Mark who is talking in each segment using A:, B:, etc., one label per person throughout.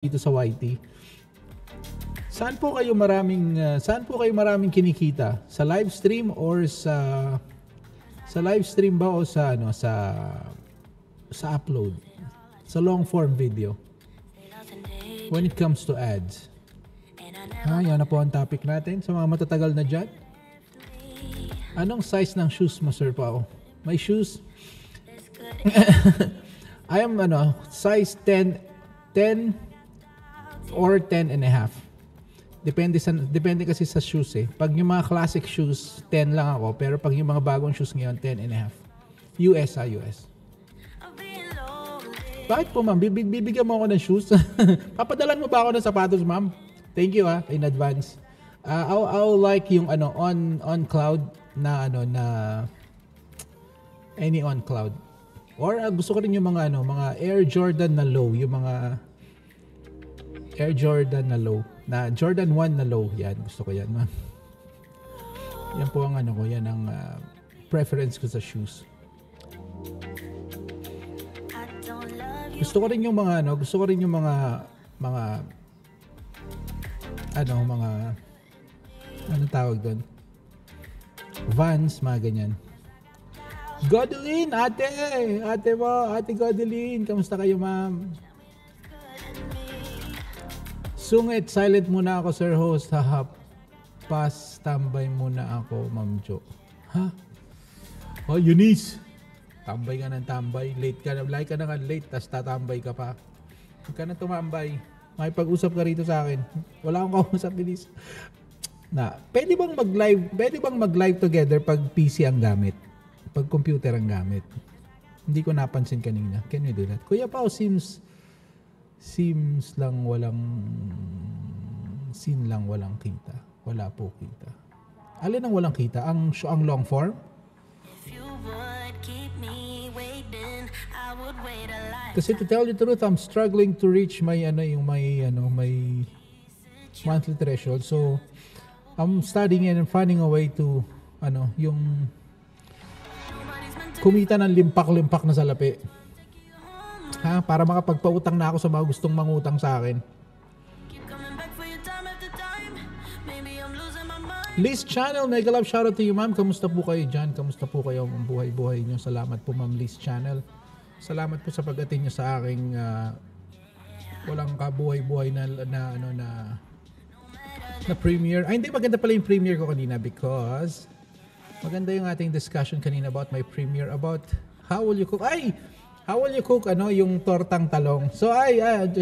A: dito sa YT. Saan po kayo maraming kinikita? Sa live stream or sa live stream ba o sa upload? Sa long form video. When it comes to ads. Yan na po ang topic natin sa mga matatagal na dyan. Anong size ng shoes mo, Sir Pao? May shoes? I am size 10 or 10 and a half. Depende kasi sa shoes eh. Pag yung mga classic shoes, 10 lang ako. Pero pag yung mga bagong shoes ngayon, 10 and a half. US. Bakit po, ma'am? Bibigyan mo ako ng shoes? Papadalan mo ba ako ng sapatos, ma'am? Thank you in advance. I'll like yung on cloud na any on cloud. Or gusto ko rin yung mga Air Jordan na low, yung mga Air Jordan na low, na Jordan 1 na low. Yan, gusto ko yan, ma'am. Yan po ang yan ang preference ko sa shoes. Gusto ko rin yung mga ano tawag doon? Vans, mga ganyan. Godeline, ate Godeline, kamusta kayo, ma'am? Sungit, silent muna ako, Sir Host. Tambay muna ako, Ma'am Jo. Ha? Oh, Eunice. Tambay ka ng tambay. Late ka na nga late, tas tatambay ka pa. Huwag ka na tumambay. Makipag-usap ka rito sa akin. Wala akong kausap, Eunice. Pwede bang mag-live together pag PC ang gamit? Pag computer ang gamit? Hindi ko napansin kanina. Can you do that? Kuya Pao, seems lang walang kita. Wala po kita. Alin ang walang kita? Ang long form? Kasi to tell you the truth, I'm struggling to reach my monthly threshold. So I'm studying and finding a way to yung kumita ng limpak-limpak na salapi. Para makapagpautang na ako sa mga gustong mangutang sa akin. Liz Channel, mega love shoutout to you, ma'am. Kamusta po kayo dyan? Kamusta po kayo ang buhay-buhay nyo? Salamat po, ma'am Liz Channel. Salamat po sa pag-attend nyo sa aking walang kabuhay-buhay na premiere. Ay, hindi, maganda pala yung premiere ko kanina because maganda yung ating discussion kanina about my premiere about how will you cook yung tortang talong. So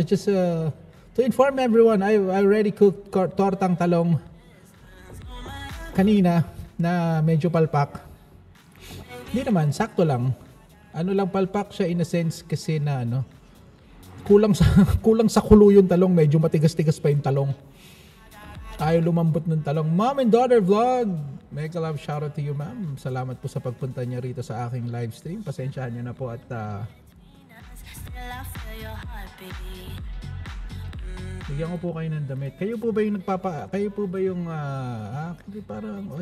A: just to inform everyone, I already cooked tortang talong kanina na medyo palpak. Hindi naman, sakto lang. Palpak siya in a sense kasi na kulang sa kulo yung talong, medyo matigas-tigas pa yung talong. Ayaw lumambot ng talong. Mom and daughter vlog. Mega love shoutout to you, ma'am. Salamat po sa pagpunta niya rito sa aking live stream. Pasensyahan niyo na po at bigyan ko po kayo ng damit. Kayo po ba yung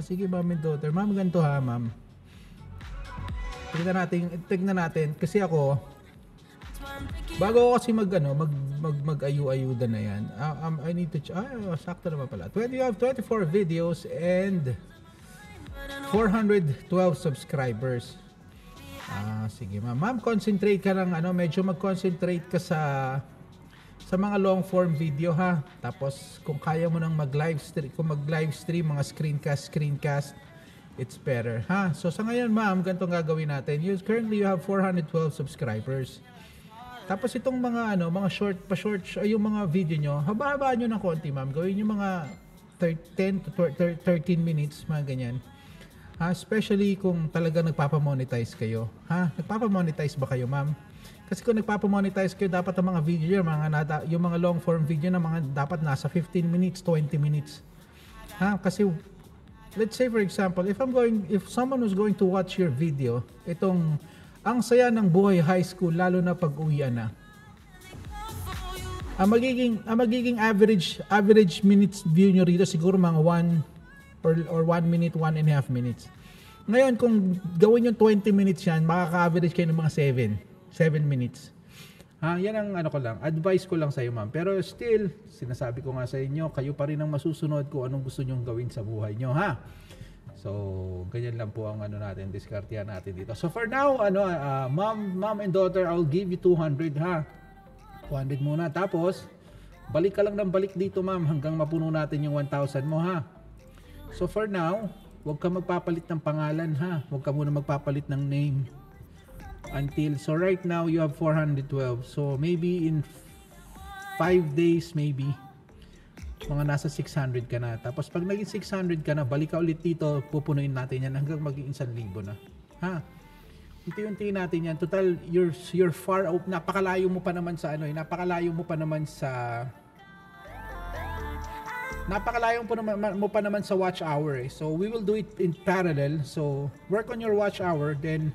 A: sige, mom and daughter. Ma'am, ganito ha, ma'am. Tignan natin kasi ako bago ako kasi mag-ayu-ayuda na yan. I need to sakto naman pala. You have 24 videos and 412 subscribers. Sige, ma'am. Ma'am, concentrate ka lang medyo mag-concentrate ka sa mga long form video ha. Tapos kung kaya mo nang mag-live stream, mga screencast, it's better ha. So sa ngayon, ma'am, ganitong gagawin natin. Currently you have 412 subscribers. Tapos itong mga short yung mga video nyo, haba-habaan nyo ng konti, ma'am. Gawin nyo mga 10 to 13 minutes, mga ganyan. Especially kung talaga nagpapamonetize kayo. Nagpapamonetize ba kayo, ma'am? Kasi kung nagpapamonetize kayo, dapat ang mga video yung mga long form video na dapat nasa 15 minutes, 20 minutes. Kasi let's say for example, if someone was going to watch your video, ang saya ng buhay high school, lalo na pag-uwian na. Ang magiging average minutes view nyo rito siguro mga 1 or 1 minute, 1.5 minutes. Ngayon, kung gawin yung 20 minutes yan, makaka-average kayo ng mga 7 minutes. Yan ang ano ko lang, advice ko lang sa iyo, ma'am. Pero still, sinasabi ko nga sa inyo, kayo pa rin ang masusunod kung anong gusto nyong gawin sa buhay nyo, ha? So, ganyan lang po ang ano natin, diskartehan natin dito. So for now, mom and daughter, I'll give you 200, ha? 200 muna. Tapos, balik ka lang ng balik dito, ma'am, hanggang mapuno natin yung 1,000 mo, ha? So for now, huwag ka magpapalit ng pangalan, ha? Huwag ka muna magpapalit ng name. So right now, you have 412. So maybe in 5 days, maybe, mga nasa 600 ka na. Tapos pag naging 600 ka na, balik ka ulit dito, pupunuin natin yan hanggang maging 1,000 na. Ha? Unti-unti natin yan. Total, you're far out. Napakalayo mo pa naman sa napakalayo mo pa naman sa watch hour, eh. So we will do it in parallel. So work on your watch hour, then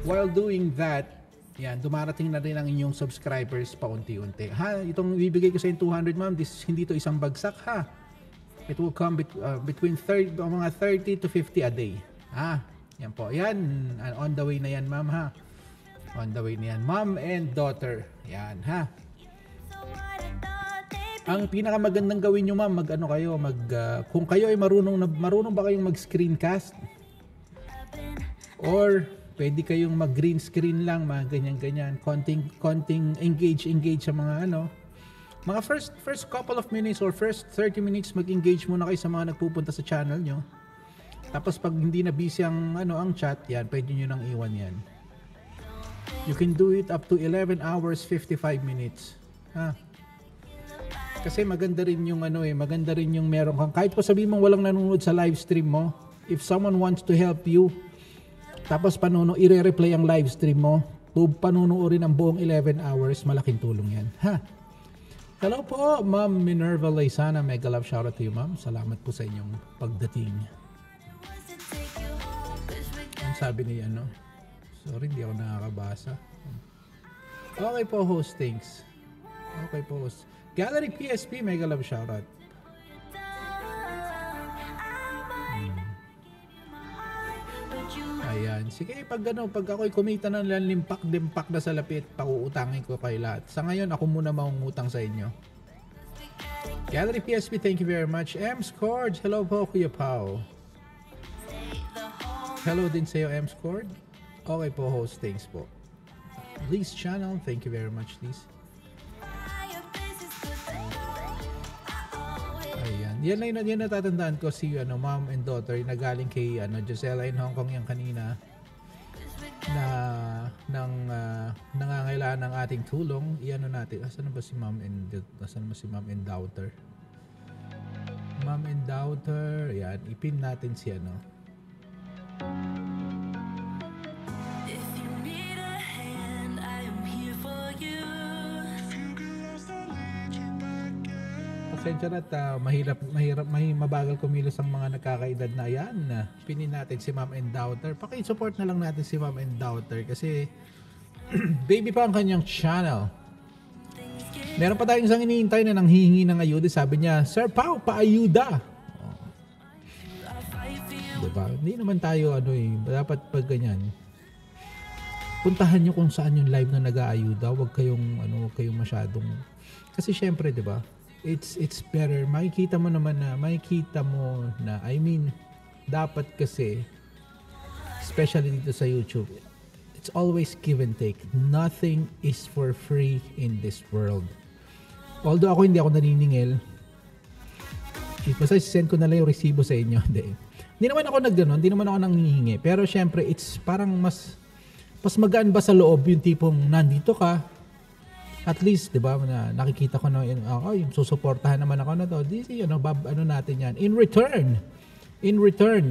A: while doing that, yan, dumarating na rin ang inyong subscribers paunti-unti. Ha, itong bibigay ko sa inyo 200, ma'am, hindi to isang bagsak, ha. It will come between mga 30 to 50 a day. Ha, yan po. Yan, on the way na yan, ma'am, ha. On the way na yan, mom and daughter. Yan, ha. Ang pinakamagandang gawin nyo, ma'am, kung kayo ay marunong ba kayong mag-screencast? Or pwede kayong mag-green screen lang, mga ganyan-ganyan. Konting engage sa mga mga first couple of minutes or first 30 minutes mag-engage muna kayo sa mga nagpupunta sa channel nyo. Tapos pag hindi na busy ang chat, yan, pwede nyo nang iwan yan. You can do it up to 11 hours 55 minutes. Ha? Kasi maganda rin yung maganda rin yung meron kang, kahit pa sabihin mong walang nanonood sa live stream mo, if someone wants to help you, tapos i-re-replay ang live stream mo, panunuorin ang buong 11 hours, malaking tulong yan. Ha? Hello po, Ma'am Minerva Laysana. Mega love shoutout to you, ma'am. Salamat po sa inyong pagdating. Ang sabi ni sorry, hindi ako nakakabasa. Okay po, host, thanks. Okay po, host. Gallery PSP, mega love shoutout. Ayan. Sige, pag ako'y kumita ng limpak na sa lapit, pauutangin ko kay lahat. Sa ngayon, ako muna mangungutang sa inyo. Gallery PSP, thank you very much. M-Scored, hello po, Kuya Pao. Hello din sa'yo, M-Scored. Okay po, host, thanks po. Liz Channel, thank you very much, Liz. Yan natatandaan ko si mom and daughter na galing kay Gisela in Hong Kong yung kanina na nangangailangan ng ating tulong. Natin. Asan ba si mom and daughter? Mom and daughter. Yan, ipin natin si Pasensya na mabagal kumilos ang mga nakakaedad na yan. Pinin natin si Mom and Daughter. Paki-support na lang natin si Mom and Daughter kasi baby pa ang kanyang channel. Meron pa tayong isang iniintay na nanghihingi ng ayuda. Sabi niya, Sir Pao, paayuda. Diba? Hindi naman tayo dapat pag ganyan. Puntahan nyo kung saan yung live na nag-aayuda. Huwag kayong masyadong, kasi syempre, diba? It's better. Makikita mo na dapat kasi, especially dito sa YouTube, it's always give and take. Nothing is for free in this world. Although hindi ako naniningil, basta send ko na lang yung resibo sa inyo. Hindi naman ako hindi naman ako nanghihingi. Pero syempre, it's parang mas magaan ba sa loob yung tipong nandito ka, at least, di ba, nakikita ko na yung susuportahan naman ako na to. Natin yan. In return,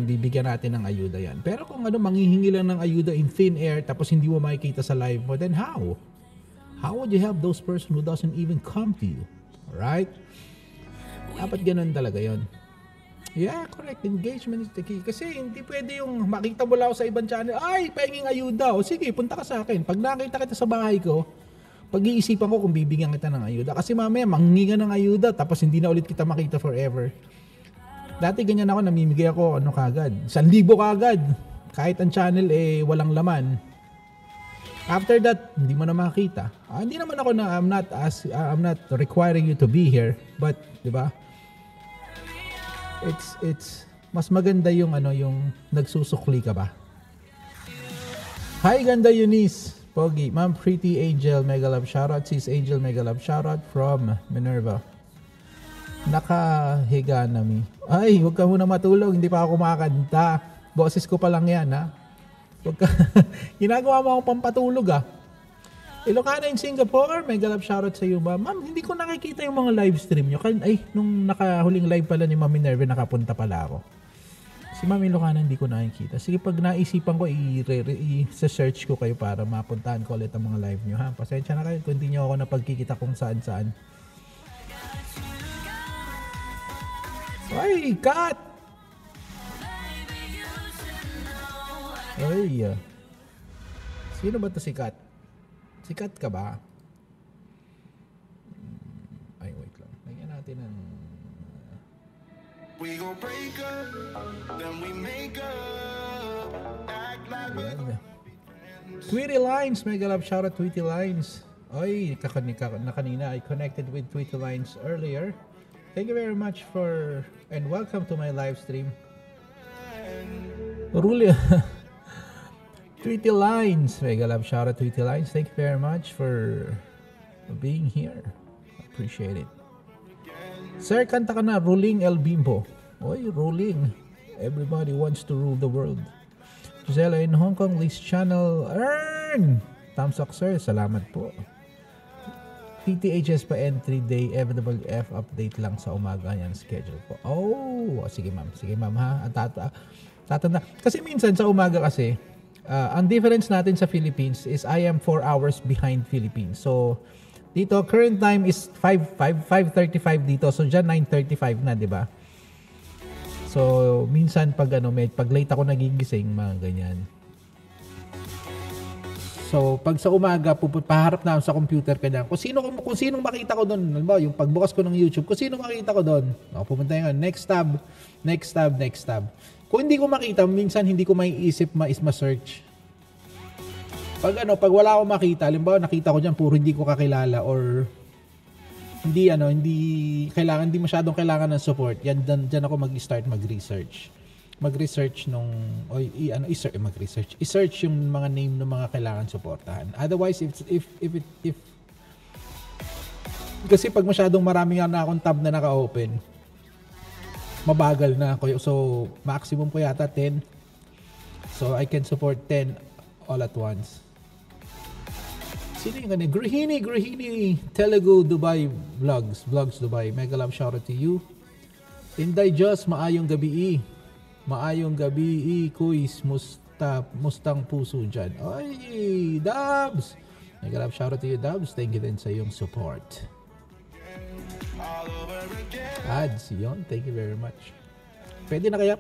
A: bibigyan natin ng ayuda yan. Pero kung manghihingi lang ng ayuda in thin air, tapos hindi mo makikita sa live mo, then how? How would you help those person who doesn't even come to you? Alright? Dapat ganun talaga yon. Yeah, correct. Engagement is the key. Kasi hindi pwede yung makita mo lang sa ibang channel, ay, pahinging ayuda. O sige, punta ka sa akin. Pag nakita kita sa bahay ko, pag-iisipan ko kung bibigyan kita ng ayuda. Kasi mamaya, manghingi ka ng ayuda, tapos hindi na ulit kita makita forever. Dati ganyan ako, namimigay ako, kagad. 1,000 kagad. Kahit ang channel, walang laman. After that, hindi mo na makita. Hindi naman ako na I'm not requiring you to be here, but 'di ba? It's mas maganda yung yung nagsusukli ka ba. Hi ganda Eunice, Pogi, Ma'am Pretty Angel, mega love shoutout. Sis Angel, mega love shoutout from Minerva. Nakahiga na mi. Ay, huwag ka muna matulog, hindi pa ako kumakanta. Boses ko pa lang yan, ha? Huwag ka. Ginagawa mo akong pampatulog, ha? Ilocana in Singapore, mega love shoutout sa iyo, ma'am. Ma'am, hindi ko nakikita yung mga live stream nyo. Ay, nung nakahuling live pala ni Ma'am Minerva, nakapunta pala ako. Si Ma'am Ilocana, hindi ko nakikita. Sige, pag naisipan ko, i-search ko kayo para mapuntahan ko ulit ang mga live nyo, ha? Pasensya na kayo kung hindi nyo ako napagkikita kung saan-saan. Ay, Kat! Ay, sino ba to si Kat? Si Kat ka ba? Ay, wait lang. Lagyan natin ng... We gon' break up, then we make up, act like Tweety Lines, mega love shoutout Tweety Lines. Ay, kanina I connected with Tweety Lines earlier. Thank you very much for and welcome to my live stream. Ruli Tweety Lines, mega love shoutout Tweety Lines. Thank you very much for being here. Appreciate it. Sir, kanta ka na, Ruling El Bimbo. Oy, ruling. Everybody wants to rule the world. Gisela in Hong Kong, Liz Channel, earn! Thumbs up, sir. Salamat po. TTHS pa entry day, FWF update lang sa umaga yan, schedule po. Oh, sige ma'am. Sige ma'am ha. Tatanda. Kasi minsan sa umaga kasi, ang difference natin sa Philippines is I am 4 hours behind Philippines. So, dito, current time is 5:35 dito. So, dyan 9:35 na, di ba? So, minsan pag pag late ako nagigising, mga ganyan. So, pag sa umaga, paharap na ako sa computer kanya. Kung sinong makita ko doon, halimbawa, yung pagbukas ko ng YouTube, kung sinong makita ko doon, pupunta yun, next tab. Kung hindi ko makita, minsan hindi ko maiisip ma-search. Pag wala akong makita, halimbawa, nakita ko dyan, puro hindi ko kakilala or hindi masyadong kailangan ng support, dyan ako mag-start mag-research. Mag-research i-search yung mga name ng mga kailangan suportahan. Otherwise, if kasi pag masyadong marami nga na akong tab na naka-open, mabagal na ako. So, maximum ko yata 10. So, I can support 10 all at once. Sino yung ganun? Grihini, Telugu, Dubai, Vlogs Dubai. Mega love shoutout to you. Inday Diyos, maayong gabi. Maayong gabi, kuis, mustang puso dyan. Ay, Dabs! Nag-love shoutout to you, Dabs. Thank you din sa iyong support. Ads, yun. Thank you very much. Pwede na kaya,